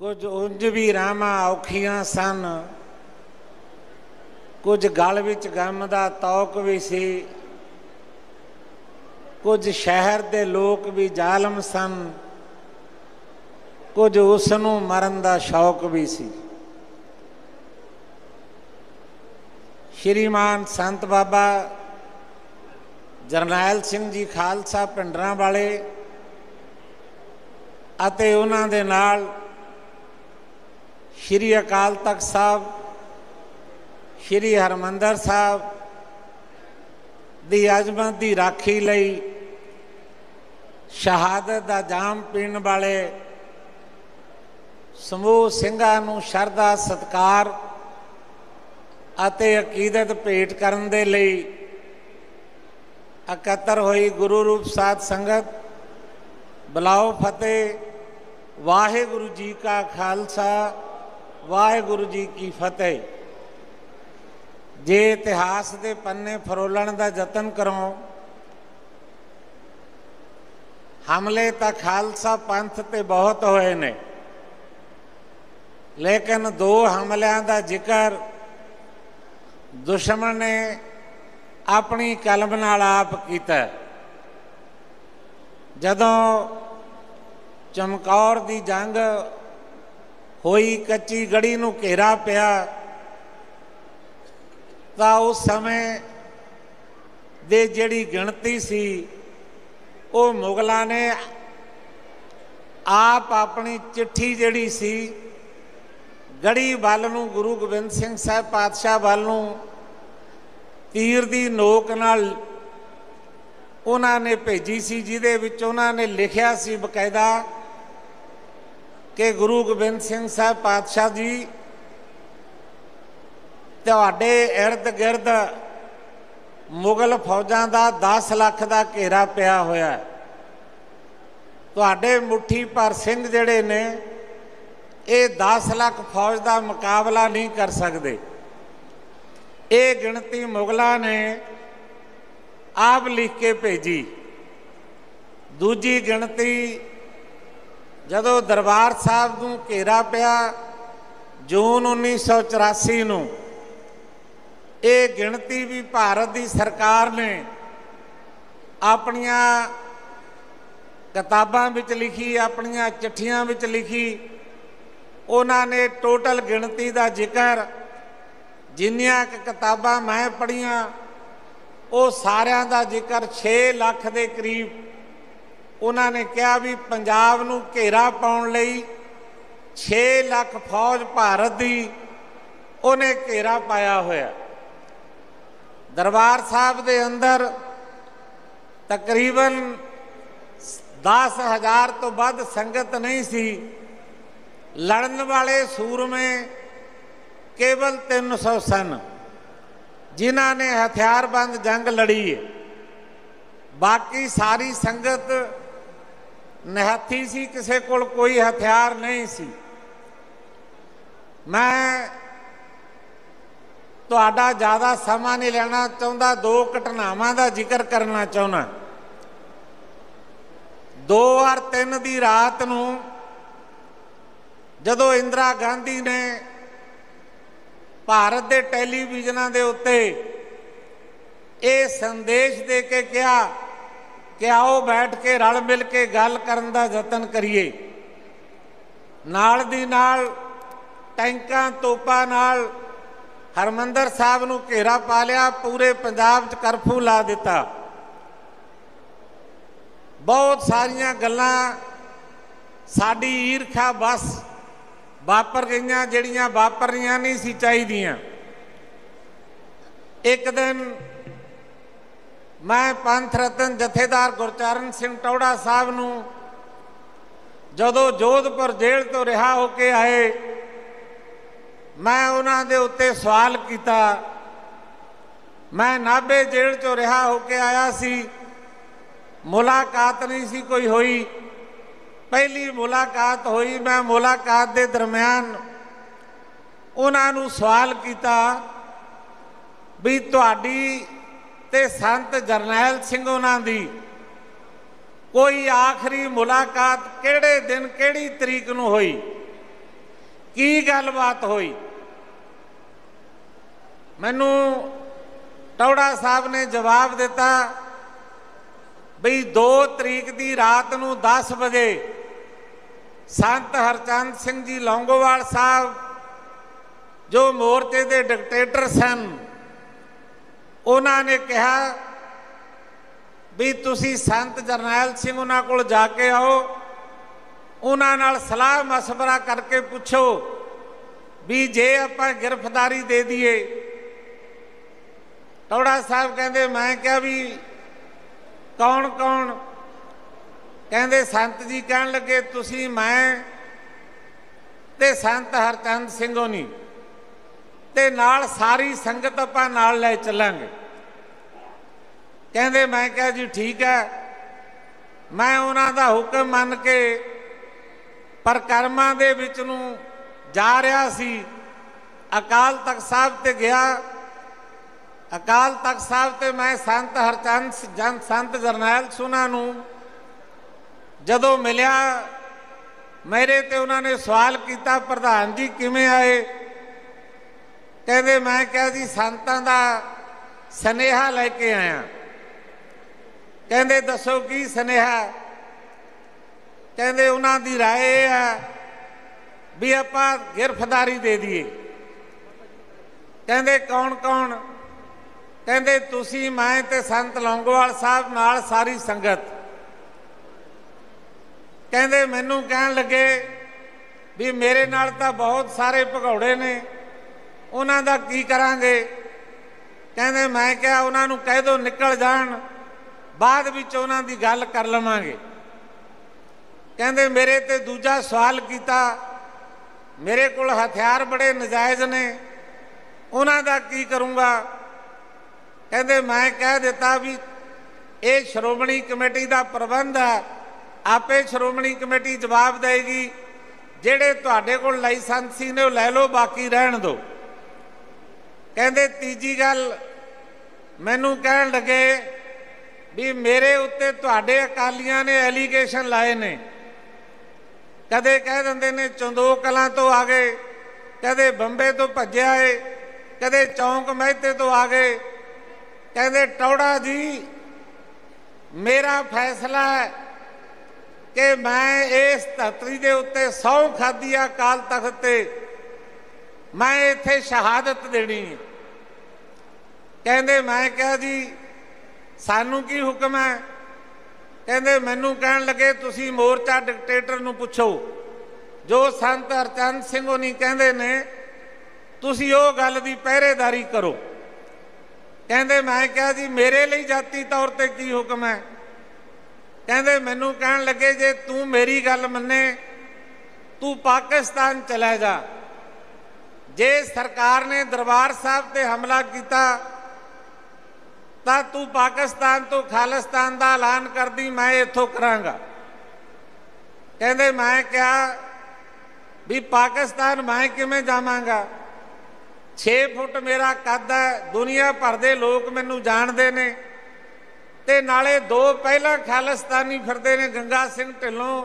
कुछ उंज भी रामां औखियां सन, कुछ गल विच गम दा तौक भी सी, कुछ शहर दे लोग भी जालम सन, कुछ उसनूं मरन दा शौक भी सी। श्रीमान संत बाबा जरनैल सिंह जी खालसा पिंडरां वाले अते उन्हां दे नाल श्री अकाल तख्त साहब, श्री हरमंदर साहब दी अजमत की राखी लई शहादत दा जाम पीण वाले समूह सिंघां नूं शरधा सत्कार अते अकीदत भेंट करन दे लई इकत्तर होई गुरु रूप साध संगत। बुलाओ फतेह। वाहिगुरु जी का खालसा, वाहिगुरु जी की फतेह। जे इतिहास के पन्ने फरोलण का यतन करो, हमले तो खालसा पंथ ते बहुत होए ने, लेकिन दो हमलों का जिक्र दुश्मन ने अपनी कलम नाल आप कीता। जदों चमकौर की जंग होई, कच्ची गढ़ी नूं घेरा पिया, तो उस समय दे जिहड़ी गिणती सी वो मुगलों ने आप अपनी चिट्ठी जिहड़ी सी गढ़ी वल नूं गुरु गोबिंद सिंह साहब पातशाह वल नूं तीर दी नोक नाल उन्होंने भेजी सी, जिहदे विच उन्होंने लिखिया सी बकायदा कि गुरु गोबिंद सिंह साहब पातशाह जी, तुहाडे इर्द गिर्द मुगल फौजां दा 10 लाख का घेरा पिया होया, तुहाडे मुट्ठी भर सिंह जिहड़े ने ये 10 लाख फौज का मुकाबला नहीं कर सकते। ये गिणती मुगलों ने आप लिख के भेजी। दूजी गिणती जदों दरबार साहब नूं घेरा पिया जून 1984 नूं, ये गिणती भी भारत की सरकार ने अपनियां किताबां विच लिखी, अपनियां चिट्ठियां विच लिखी। उन्होंने टोटल गिणती का जिक्र जिन्नियां किताबां मैं पढ़ियां वो सारियां दा जिक्र 6 लाख के करीब। उन्होंने कहा भी पंजाब नूं घेरा पाउण लई 6 लाख फौज भारत की उन्हें घेरा पाया होया। दरबार साहब के अंदर तकरीबन 10,000 तो वध संगत नहीं सी। लड़न वाले सूरमे केवल 300 सन, जिन्हां ने हथियारबंद जंग लड़ी है। बाकी सारी संगत निहत्थी सी, किसी कोल कोई हथियार नहीं सी। मैं तुहाडा ज़्यादा समा नहीं लेना चाहता, 2 घटनावां का जिक्र करना चाहना। 2 और 3 की रात नूं जदों इंदिरा गांधी ने भारत के टैलीविजन के उत्ते ये संदेश दे के कहा कि आओ बैठ के रल मिल के गल करन दा यतन करिए, नाल दी नाल टैंकां तोपां नाल हरमंदर साहब नूं घेरा पा लिया, पूरे पंजाब च करफ्यू ला दिता। बहुत सारियां गल्लां साडी ईरखा बस वापर गईयां जिहड़ियां वापरनियां नहीं सी चाहीदियां। एक दिन मैं पंथ रतन जथेदार गुरचरण सिंह टौड़ा साहब नूं जदों जोधपुर जेल तो रिहा होके आए, मैं उन्हां दे उत्ते सवाल किया। मैं नाभे जेल चों रिहा होके आया सी, मुलाकात नहीं सी कोई होई। पहली मुलाकात हुई, मैं मुलाकात के दरम्यान उन्होंने सवाल किया भी तुहाडी ते संत जरनैल सिंह उन्हां दी कोई आखिरी मुलाकात किहड़े दिन किहड़ी तरीक नूं होई? की गलबात हुई। मैनू टौड़ा साहब ने जवाब दिता बई 2 तरीक की रात नूं 10 बजे संत हरचंद सिंह जी लौंगोवाल साहब जो मोर्चे के डिकटेटर सन, उन्होंने कहा भी तुसी संत जरनैल सिंह उन्हां कोल जाके आओ, उन्हां नाल सलाह मशवरा करके पुछो भी जे आपां गिरफ्तारी दे दीए। टौड़ा साहब कहते मैं क्या भी कौन कौन, कहते संत जी कह लगे तुसी मैं ते संत हरचंद सिंह होनी ते नाल सारी संगत आपां नाल लै चलांगे। कहते मैं क्या जी ठीक है। मैं उन्हां दा हुक्म मन के परिक्रमा दे विच नूं जा रहा सी, अकाल तख्त साहब ते गया। अकाल तख्त साहब ते मैं संत हरचंद संत जरनैल सुना नूं जदों मिलिया, मेरे ते उन्होंने सवाल किया प्रधान जी किवें आए। कहते मैं क्या जी संतां दा सनेहा लैके आया। कहते दसो की सनेहा। कहते उन्हां दी राय है भी आपां गिरफ्तारी दे दीए। कहते कौन कौन। कहते तुसी मैं ते संत लौंगोवाल साहब नाल सारी संगत। कहते मैनू कहन लगे भी मेरे नाल तां बहुत सारे भगौड़े ने, उन्हां दा की करांगे। कहते मैं क्या उन्हां नूं कह दो निकल जाण, बाद विच उन्हां दी गल कर लवांगे। कहते मेरे ते दूजा सवाल किया, मेरे कोल हथियार बड़े नजायज़ ने, उन्हां दा की करूँगा। कहते मैं कह दिता भी ये श्रोमणी कमेटी का प्रबंध है, आपे श्रोमणी कमेटी जवाब देगी। जेड़े तुहाडे कोल लाइसेंसी ने लै लो, बाकी रहन दो। कहते तीजी गल मैनू कहन लगे भी मेरे उत्ते तुहाडे अकालियां ने एलीगेशन लाए ने। कदे कह देंदे ने चंदोक कलां तो आ गए, कदे बंबे तो भज्जे आए, कदे चौंक मेहते तो आ गए। कहते टौड़ा जी मेरा फैसला है कि मैं इस धरती के उत्ते सौं खाधी आ अकाल तख्त ते, मैं इत्थे शहादत देनी है। कहते मैं क्या जी सानू की हुक्म है। कहते मैनू कहन लगे तुसी मोर्चा डिकटेटर नूं पुछो, जो संत हरचंद सिंह होनी कहते ने तुसी वो गल की पहरेदारी करो। कहते मैं क्या जी मेरे लिए जाती तौर पर की हुक्म है। कहते मैनू कहन लगे जे तू मेरी गल मन्ने तू पाकिस्तान चला जा। जे सरकार ने दरबार साहब ते हमला किया तो तू पाकिस्तान तो खालिस्तान का ऐलान कर दी, मैं इत्थों करांगा। कहते मैं क्या भी पाकिस्तान मैं किवें जावांगा, 6 फुट मेरा कद है, दुनिया भर के लोग मैनू जानते ने, ते नाले 2 पहला खालिस्तानी फिरदे ने, गंगा सिंह ढिल्लों,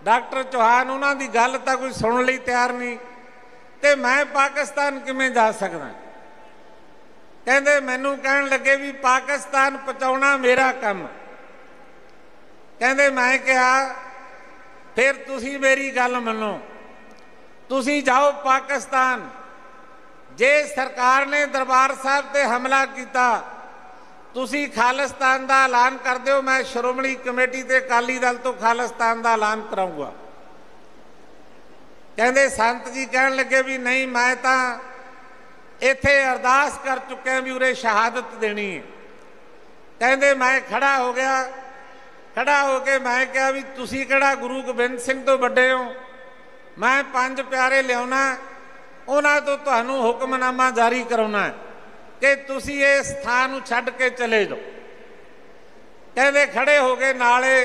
डॉक्टर चौहान, उन्हां दी गल तां कोई सुनन लई तैयार नहीं, ते मैं पाकिस्तान किवें जा सकदा। कहते मैनू कहन लगे भी पाकिस्तान पहुँचाउणा मेरा काम। कहते मैं कहा फिर तुसी मेरी गल मनो, तुसी जाओ पाकिस्तान। जे सरकार ने दरबार साहब ते हमला किया तुसी खालिस्तान का ऐलान कर दो, मैं श्रोमणी कमेटी ते अकाली दल तो खालिस्तान का ऐलान कराऊंगा। कहते संत जी कहन लगे भी नहीं, मैं तो इत्थे अरदास कर चुके भी उरे शहादत देनी है। कहते मैं खड़ा हो गया, खड़ा होके मैं कहा भी तुसी किहड़ा गुरु गोबिंद सिंह तो बड़े हो, मैं 5 प्यारे लियाउणा, उन्हां तो तुहानू हुक्मनामा जारी कराउणा है कि तुसी इस स्थान छड्ड के चले जाओ। कहते खड़े हो गए, नाले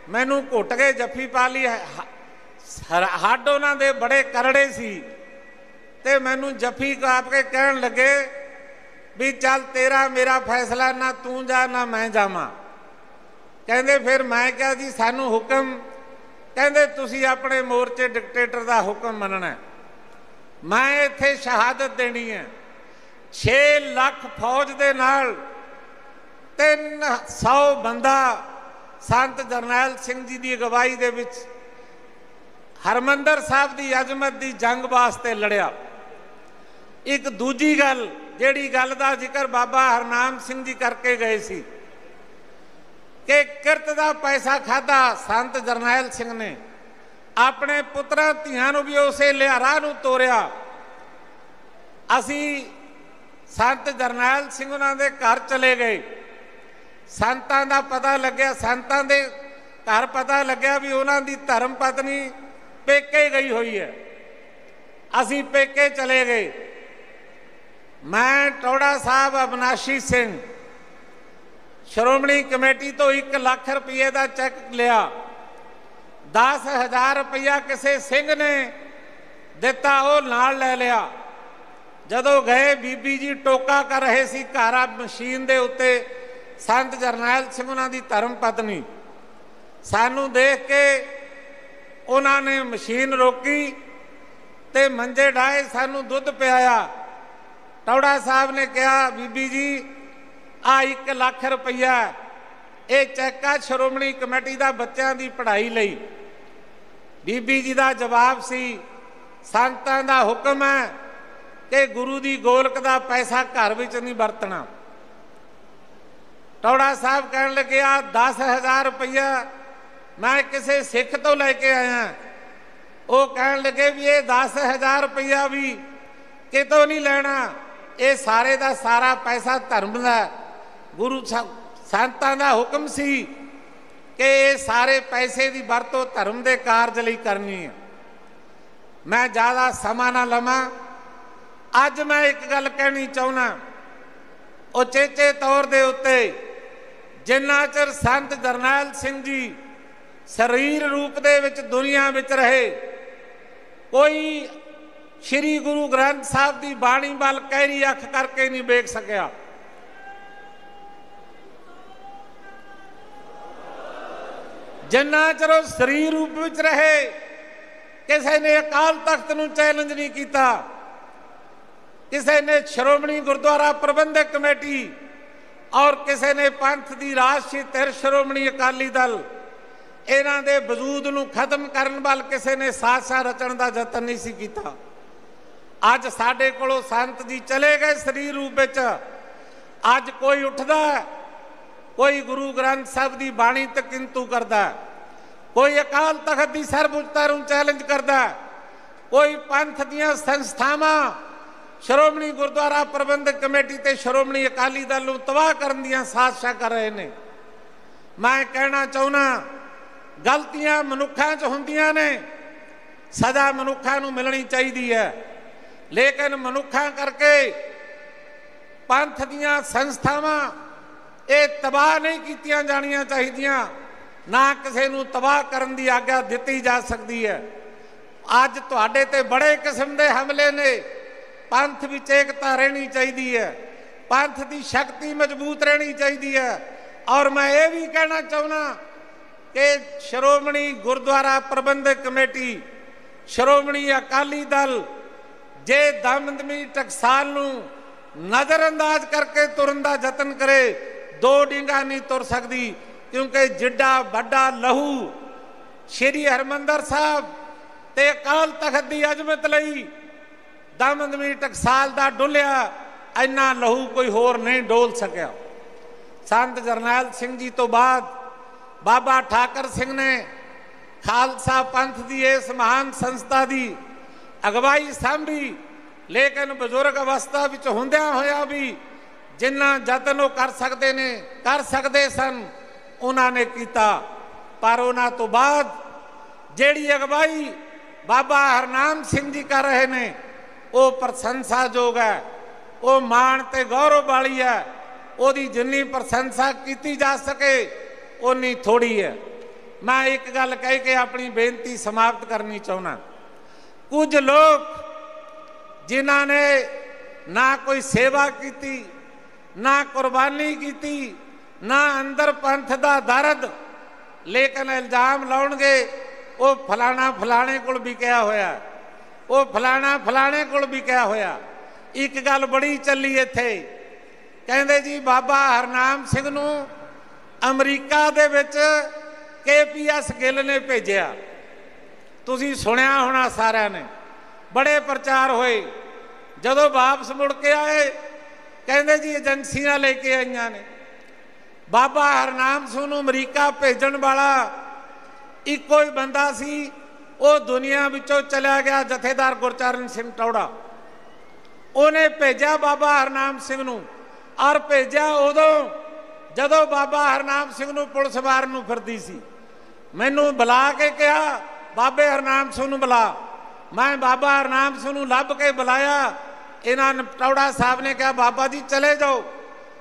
मैनू घुट के जफ्फी पा ली। हड्ड उन्हां दे बड़े करड़े सी ते मैनू जफ्फी काप के कहन लगे भी चल तेरा मेरा फैसला, ना तू जा ना मैं जावां। कहते फिर मैं क्या जी सानू हुक्म, कहते तुसी अपने मोर्चे डिकटेटर का हुक्म मनना। मैं इत्थे शहादत देनी है। 6 लाख फौज दे नाल 300 बंदा संत जरनैल सिंह जी की अगवाई दे विच हरमंदर साहब की अजमत की जंग वास्ते लड़िया। एक दूजी गल जिहड़ी गल का जिक्र बाबा हरनाम सिंह जी करके गए सी कि किरत का पैसा खाधा संत जरनैल सिंह ने, अपने पुत्रां धीआं नूं भी उसे लिहारा नूं तोरिया। असी संत जरनैल सिंह उन्हां दे घर चले गए, संतां दा पता लग्या, संतां दे घर पता लग्या भी उन्हां दी धर्म पत्नी पेके गई हुई है। असी पेके चले गए। मैं टौड़ा साहब अविनाशी सिंह श्रोमणी कमेटी तो 1 लाख रुपये का चैक लिया। 10,000 रुपया किसी सिंह ने दिता, वो नाल ले लिया। जदों गए बीबी जी टोका कर रहे सी घर मशीन दे उत्ते, संत जरनैल सिंह उन्हां दी धर्म पत्नी सानू देख के उन्होंने मशीन रोकी ते मंजे डाए, सानू दुध पियाया। टौड़ा साहब ने कहा बीबी जी आ 1 लाख रुपया ये चैक आ श्रोमणी कमेटी का बच्चों की पढ़ाई लई। बीबी जी का जवाब सी संतां दा हुक्म है कि गुरु की गोलक का पैसा घर विच नहीं वरतना। टौड़ा साहब कह लगे आ 10,000 रुपया मैं किसी सिख तो लैके आया। वो कह लगे भी ये 10,000 रुपया भी कितों नहीं लेना, ये सारे का सारा पैसा धर्म का गुरु संतां का हुक्म सी कि ये सारे पैसे की वरतों धर्म के कारज लई करनी है। मैं ज़्यादा समा ना लवां। अज मैं एक गल कहनी चाहना, उचेचे तौर के उत्ते जिन्ना चिर संत जरनैल सिंह जी शरीर रूप दे विच दुनिया विच रहे, कोई श्री गुरु ग्रंथ साहब की बाणी वाल कहरी अख करके नहीं वेख सकिया। जिन्ना चिर शरीर रूप विच रहे, किसी ने अकाल तख्त नूं चैलेंज नहीं किया, किसी ने श्रोमणी गुरुद्वारा प्रबंधक कमेटी और किसी ने पंथ की राष्ट्रीय धिर श्रोमणी अकाली दल इन्हां दे वजूद नूं खत्म करन वाल किसी ने साजिश रचण का यतन नहीं सी कीता। अज साडे कोलों संत जी चले गए शरीर रूप विच। अज कोई उठदा, कोई गुरु ग्रंथ साहब की बाणी तक किंतु करदा, कोई अकाल तख्त की सर्वउच्चता नूं चैलेंज करदा, कोई पंथ दीआं संस्थावां श्रोमणी गुरुद्वारा प्रबंधक कमेटी ते श्रोमणी अकाली दल नूं तबाह करन दीआं साजिशां कर रहे ने। मैं कहना चाहुंदा गलतियां मनुखां च हुंदियां ने, सजा मनुखां नूं मिलनी चाहिदी है, लेकिन मनुखां करके पंथ दीआं संस्थावां ये तबाह नहीं कीतियां जाणियां चाहिदियां, ना किसी नूं तबाह करन दी आग्या दित्ती जा सकदी है। अज तुहाडे ते बड़े किस्म दे हमले ने। पंथ विच एकता रहनी चाहिए है, पंथ की शक्ति मजबूत रहनी चाहिए है। और मैं ये भी कहना चाहना कि श्रोमणी गुरुद्वारा प्रबंधक कमेटी, श्रोमणी अकाली दल जे दमदमी टकसाल नूं नज़रअंदाज करके तुरन दा यतन करे, 2 डींगा नहीं तुर सकती, क्योंकि जिड्डा वड्डा लहू श्री हरमंदर साहब ते अकाल तख्त की अजमत लई दमदमी टकसाल दा डुलिया, इन्ना लहू कोई होर नहीं डोल सकिया। संत जरनैल सिंह जी तो बाद बाबा ठाकर सिंह ने खालसा पंथ की इस महान संस्था की अगवाई सांभी, लेकिन बजुर्ग अवस्था विच हुंदियां होया भी जिन्ना यतन वो कर सकते सन उन्होंने किया। पर उन्हां तो बाद जिहड़ी अगवाई बाबा हरनाम सिंह जी कर रहे ने, वो प्रशंसायोग है, वो माण ते गौरव वाली है। ਉਹਦੀ जिन्नी प्रशंसा की जा सके उन्नी थोड़ी है। मैं एक गल कह के अपनी बेनती समाप्त करनी चाहना। कुछ लोग जिन्होंने ना कोई सेवा की, ना कुर्बानी की, ना अंदर पंथ का दर्द, लेकिन इल्जाम लाउणगे वो फलाना फलाने को विकिया होया, वो फलाना फलाने कोल विकिया होया। एक गल बड़ी चली इत्थे, कहंदे जी बाबा हरनाम सिंह नूं अमरीका दे विच KPS गिल ने भेजिया। तुसीं सुनिया होना सारिਆਂ ने, बड़े प्रचार होए। जदों वापस मुड़ के आए कहंदे जी एजेंसियां लेके आईयां ने। बाबा हरनाम सिंह नूं अमरीका भेजण वाला इक्को ही बंदा सी, वो दुनिया विचों चला गया, जथेदार गुरचरण सिंह टौड़ा। उन्हें भेजा बाबा हरनाम सिंह नूं, और भेजा उदों जदों बाबा हरनाम सिंह नूं पुलिस मारन नूं फिरदी सी। मैनूं बुला के कहा बाबे हरनाम सिंह नूं बुला। मैं बाबा हरनाम सिंह नूं लभ के बुलाया। इन्हां टौड़ा साहब ने कहा बाबा जी चले जाओ,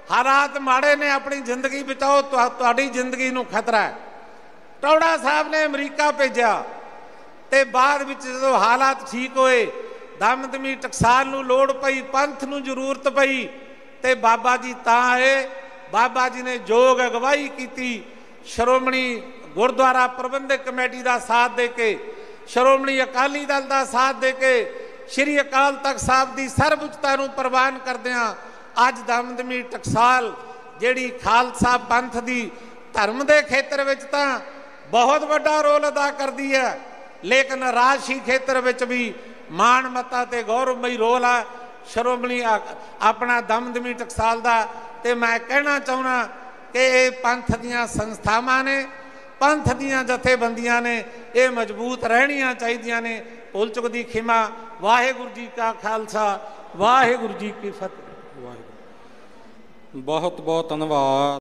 हालात माड़े ने, अपनी जिंदगी बचाओ, तुहाडी जिंदगी नूं खतरा है। टौड़ा साहब ने अमरीका भेजा। ते बाद विच जदों हालात ठीक होए, दमदमी टकसाल नूं लोड़ पई, पंथ नूं जरूरत पई, ते बाबा जी तां आए। बाबा जी ने जोग अगवाई की, श्रोमणी गुरुद्वारा प्रबंधक कमेटी का साथ दे के, श्रोमणी अकाली दल का साथ दे के, श्री अकाल तख्त साहब की सर्वउच्चता नूं प्रवान करदिआं अज दमदमी टकसाल जिहड़ी खालसा पंथ की धर्म के खेत्र में तां बहुत बड़ा रोल अदा करती है, लेकिन राजसी खेत्र में भी माण मता ते गौरवमई रोल है श्रोमणी अपना दमदमी टकसाल का। ते मैं कहना चाहना कि ये पंथ दीआं संस्थावां ने, पंथ दीआं जथेबंदियां ने, ये मजबूत रहनियां चाहिदियां ने। भुल चुक दी खिमा। वाहिगुरू जी का खालसा, वाहिगुरू जी की फतेह। बहुत बहुत धन्यवाद।